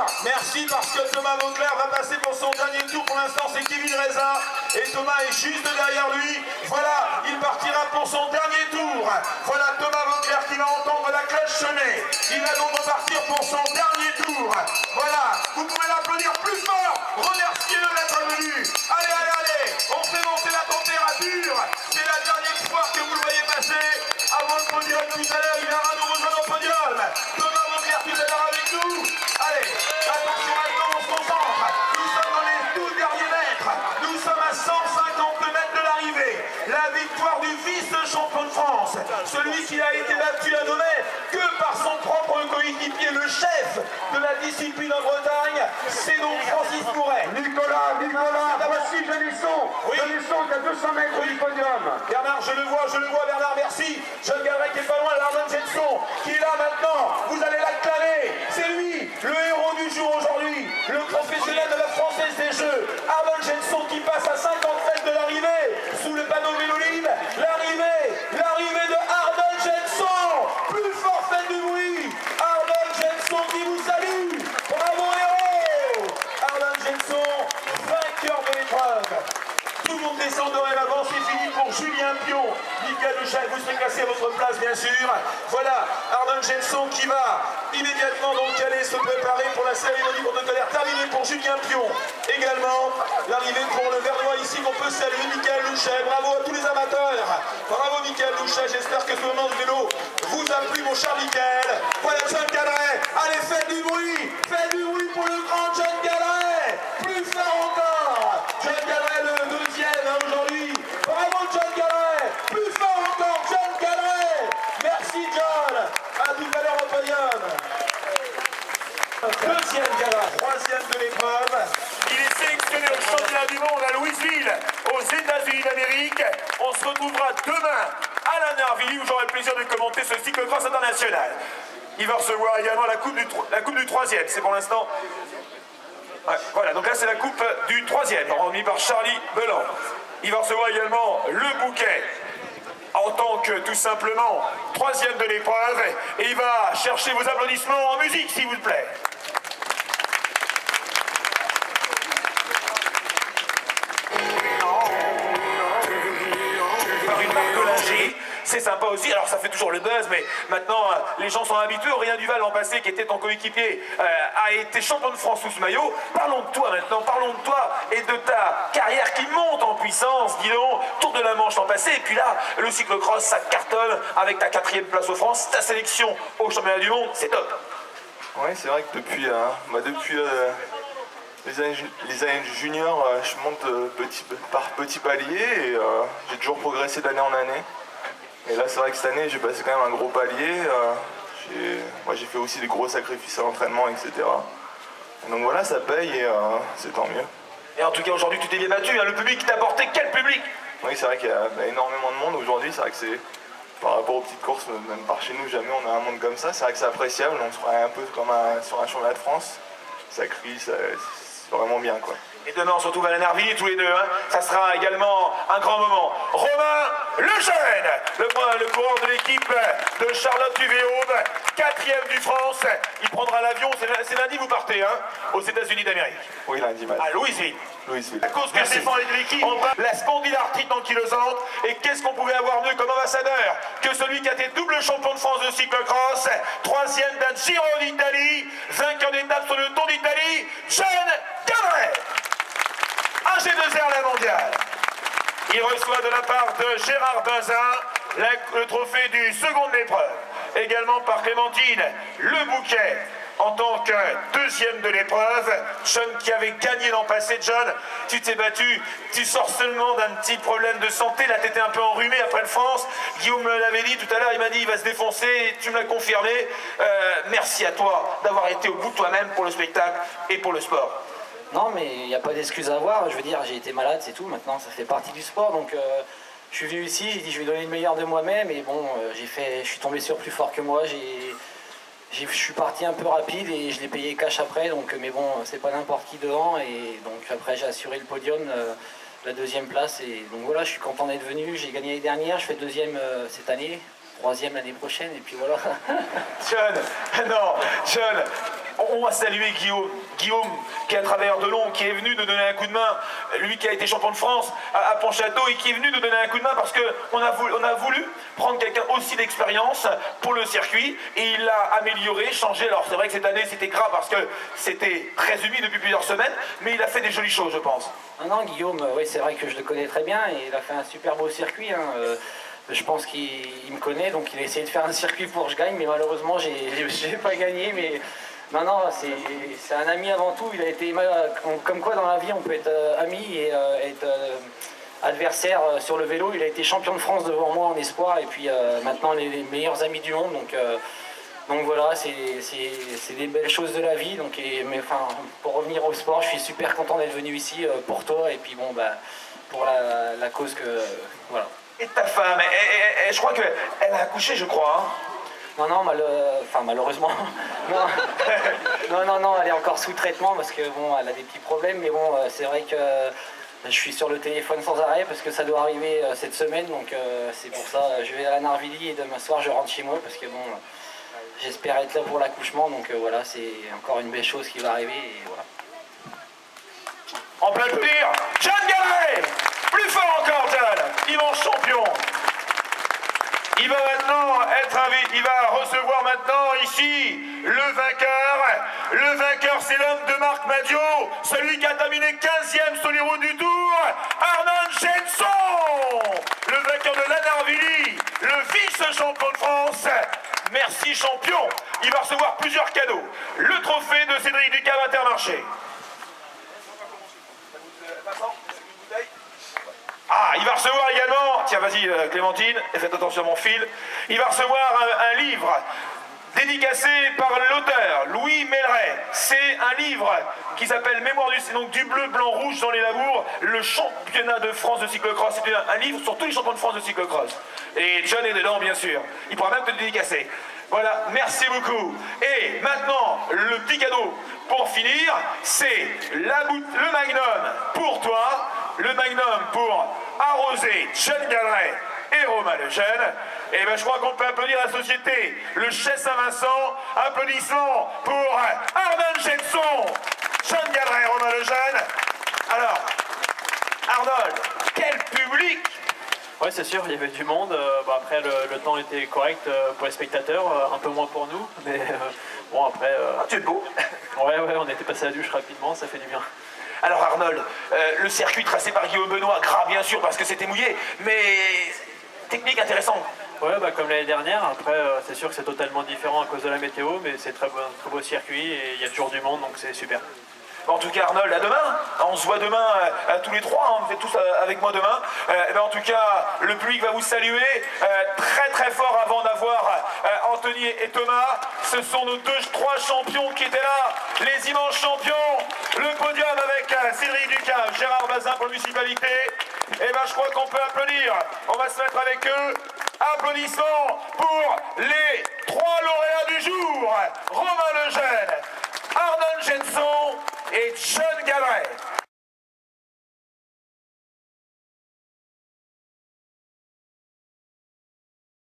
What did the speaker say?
Voilà. Merci parce que Thomas Vauclair va passer pour son dernier tour. Pour l'instant, c'est Kevin Reza. Et Thomas est juste derrière lui. Voilà, il partira pour son dernier tour. Voilà Thomas Vauclair qui va entendre la cloche sonner. Il va donc repartir pour son dernier tour. Voilà, vous pouvez l'applaudir plus fort. Remerciez-le d'être venu. Allez, allez, allez. On fait monter la température. C'est la dernière fois que vous le voyez passer. Avant le podium tout à l'heure, il viendra nous rejoindre au podium. Thomas Vauclair tout à l'heure avec nous. Allez, attention maintenant, on se concentre. Nous sommes dans les 12 derniers mètres. Nous sommes à 150 mètres de l'arrivée. La victoire du vice-champion de France. Celui qui a été battu à Nogent que par son propre coéquipier, le chef de la discipline en Bretagne, c'est donc Francis Mouret. Nicolas, voici Genisson. Oui. Genisson qui est à 200 mètres du podium. Bernard, je le vois, Bernard, merci. John Galbraith qui est pas loin, Arnaud Jenson, qui est là maintenant. Vous allez l'acclamer. C'est lui, le héros du jour aujourd'hui, le professionnel de la Française des Jeux. Arnaud Jenson qui passe à 50 mètres de l'arrivée, sous le panneau vélo libre. L'arrivée de Arnaud Jenson. Plus fort, faites du bruit. Arnaud Jenson qui vous salue. Bravo héros. Arnaud Jenson, vainqueur de l'épreuve. Tout le monde descend dorénavant, c'est fini pour Julien Pion. Michael Lechac, vous serez classé à votre place, bien sûr. Voilà, Arnaud Jenson qui va immédiatement donc aller se préparer pour la cérémonie protocolaire terminée pour Julien Pion. Également, l'arrivée pour le Vernois ici qu'on peut saluer, Michael Lechac. Bravo à tous les amateurs. Bravo Michael Lechac, j'espère que ce moment de vélo vous a plu, mon cher Michael. Voilà John Galbraith. Allez, faites du bruit pour le grand John Galbraith. Plus fort encore. John Galbraith, le deuxième aujourd'hui. Bravo John Galbraith. Plus fort encore, John Galbraith. Merci John. À tout à l'heure au podium. Deuxième gala, troisième de l'épreuve. Il est sélectionné au championnat du monde à Louisville, aux États-Unis d'Amérique. On se retrouvera demain à la Narville où j'aurai le plaisir de commenter ce cyclocross international. Il va recevoir également la coupe du troisième. C'est pour l'instant. Ouais, voilà, donc là c'est la coupe du troisième, remis par Charlie Belan. Il va recevoir également le bouquet en tant que tout simplement troisième de l'épreuve. Et il va chercher vos applaudissements en musique, s'il vous plaît. Par une marque Linger. C'est sympa aussi, alors ça fait toujours le buzz, mais maintenant les gens sont habitués. Aurélien Duval l'an passé, qui était ton coéquipier, a été champion de France sous ce maillot. Parlons de toi maintenant, parlons de toi et de ta carrière qui monte en puissance. Dis donc, Tour de la Manche l'an passé, et puis là, le cyclocross, ça cartonne avec ta 4e place au France, ta sélection au championnat du monde, c'est top. Oui, c'est vrai que depuis les années juniors, je monte par petits paliers et j'ai toujours progressé d'année en année. Et là, c'est vrai que cette année, j'ai passé quand même un gros palier. Moi, j'ai fait aussi des gros sacrifices à l'entraînement, etc. Et donc voilà, ça paye et c'est tant mieux. Et en tout cas, aujourd'hui, tu t'es bien battu. Hein. Le public t'a apporté quel public? Oui, c'est vrai qu'il y a énormément de monde aujourd'hui. C'est vrai que c'est, par rapport aux petites courses, même par chez nous, jamais on a un monde comme ça. C'est vrai que c'est appréciable. On se croirait un peu comme sur un championnat de France. Ça crie, c'est vraiment bien, quoi. Et demain, on se retrouve à la Narville, tous les deux. Hein. Ça sera également un grand moment. Romain Lejeune, le coureur de l'équipe de Charlotte Duvéaube, 4e du France. Il prendra l'avion, c'est lundi, vous partez, hein, aux États-Unis d'Amérique. Oui, lundi matin. À Louisville. Louisville. À cause que défend l'équipe, la spondylarthrite ankylosante. Et qu'est-ce qu'on pouvait avoir mieux comme ambassadeur que celui qui a été double champion de France de cyclocross, 3e d'un Giro d'Italie, vainqueur d'étape sur le Tour d'Italie, John Galbraith. Un G2R la mondiale. Il reçoit de la part de Gérard Bazin le trophée du second de l'épreuve. Également par Clémentine Le Bouquet en tant que deuxième de l'épreuve. John qui avait gagné l'an passé. John, tu t'es battu, tu sors seulement d'un petit problème de santé. Là, tu étais un peu enrhumé après le France. Guillaume me l'avait dit tout à l'heure, il m'a dit il va se défoncer. Et tu me l'as confirmé. Merci à toi d'avoir été au bout de toi-même pour le spectacle et pour le sport. Non, mais il n'y a pas d'excuse à avoir. Je veux dire, j'ai été malade, c'est tout. Maintenant, ça fait partie du sport. Donc, je suis venu ici, j'ai dit je vais donner le meilleur de moi-même. Et bon, je suis tombé sur plus fort que moi. Je suis parti un peu rapide et je l'ai payé cash après. Donc, mais bon, c'est pas n'importe qui devant. Et donc, après, j'ai assuré le podium, la 2e place. Et donc, voilà, je suis content d'être venu. J'ai gagné l'année dernière, je fais 2e cette année. 3e l'année prochaine. Et puis voilà. John, non, John. On va saluer Guillaume, qui est un travailleur de long, qui est venu nous donner un coup de main, lui qui a été champion de France à Pontchâteau et qui est venu nous donner un coup de main parce qu'on a voulu prendre quelqu'un aussi d'expérience pour le circuit et il l'a amélioré, changé. Alors c'est vrai que cette année c'était gras parce que c'était très humide depuis plusieurs semaines, mais il a fait des jolies choses, je pense. Non, Guillaume, oui, c'est vrai que je le connais très bien et il a fait un super beau circuit. Je pense qu'il me connaît, donc il a essayé de faire un circuit pour que je gagne, mais malheureusement, j'ai pas gagné. Mais non, c'est un ami avant tout. Il a été comme quoi dans la vie, on peut être ami et être adversaire sur le vélo. Il a été champion de France devant moi en espoir, et puis maintenant les meilleurs amis du monde. Donc voilà, c'est des belles choses de la vie. Pour revenir au sport, je suis super content d'être venu ici pour toi et puis bon, pour la cause que voilà. Et ta femme, je crois qu'elle a accouché, je crois. Hein. Non, malheureusement. non, elle est encore sous traitement parce que bon, elle a des petits problèmes, mais bon, c'est vrai que je suis sur le téléphone sans arrêt parce que ça doit arriver cette semaine, donc c'est pour ça, je vais à la Narvilly et demain soir je rentre chez moi parce que bon, j'espère être là pour l'accouchement, donc voilà, c'est encore une belle chose qui va arriver et voilà. On peut applaudir John Galeret. Plus fort encore, John. Immense champion. Il va maintenant être invité, il va recevoir maintenant ici le vainqueur. Le vainqueur, c'est l'homme de Marc Madiot, celui qui a terminé 15e sur les routes du Tour, Arnold Jenson. Le vainqueur de la Narvilly, le vice-champion de France. Merci champion. Il va recevoir plusieurs cadeaux. Le trophée de Cédric Ducave Intermarché. Ah, il va recevoir également, tiens vas-y Clémentine, faites attention à mon fil, il va recevoir un livre dédicacé par l'auteur Louis Melleret. C'est un livre qui s'appelle Mémoire du bleu, blanc, rouge dans les labours, le championnat de France de cyclocross. C'est un livre sur tous les champions de France de cyclocross. Et John est dedans bien sûr, il pourra même te le dédicacer. Voilà, merci beaucoup. Et maintenant, le petit cadeau pour finir, c'est le Magnum pour toi, le Magnum pour arroser John Galeret et Romain Lejeune. Et ben je crois qu'on peut applaudir la société, le Chais Saint-Vincent. Applaudissements pour Arnold Jenson, John Galeret et Romain Lejeune. Alors, Arnold, quel public! Ouais, c'est sûr, il y avait du monde. Après, le temps était correct pour les spectateurs, un peu moins pour nous. Mais bon, après. Tu es beau. Ouais, on était passé à la douche rapidement, ça fait du bien. Alors Arnold, le circuit tracé par Guillaume Benoît, gras bien sûr parce que c'était mouillé, mais technique intéressante. Ouais, comme l'année dernière. Après, c'est sûr que c'est totalement différent à cause de la météo, mais c'est très beau circuit et il y a toujours du monde, donc c'est super. En tout cas Arnold, à demain. On se voit demain tous les trois, hein, vous êtes tous avec moi demain. En tout cas, le public va vous saluer très très fort avant d'avoir Anthony et Thomas. Ce sont nos trois champions qui étaient là, les immenses champions. Le podium avec Cédric Ducave, Gérard Bazin pour la municipalité. Je crois qu'on peut applaudir. On va se mettre avec eux. Applaudissements pour les trois lauréats du jour. Romain Lejeune, Arnold Jenson et John Galeret.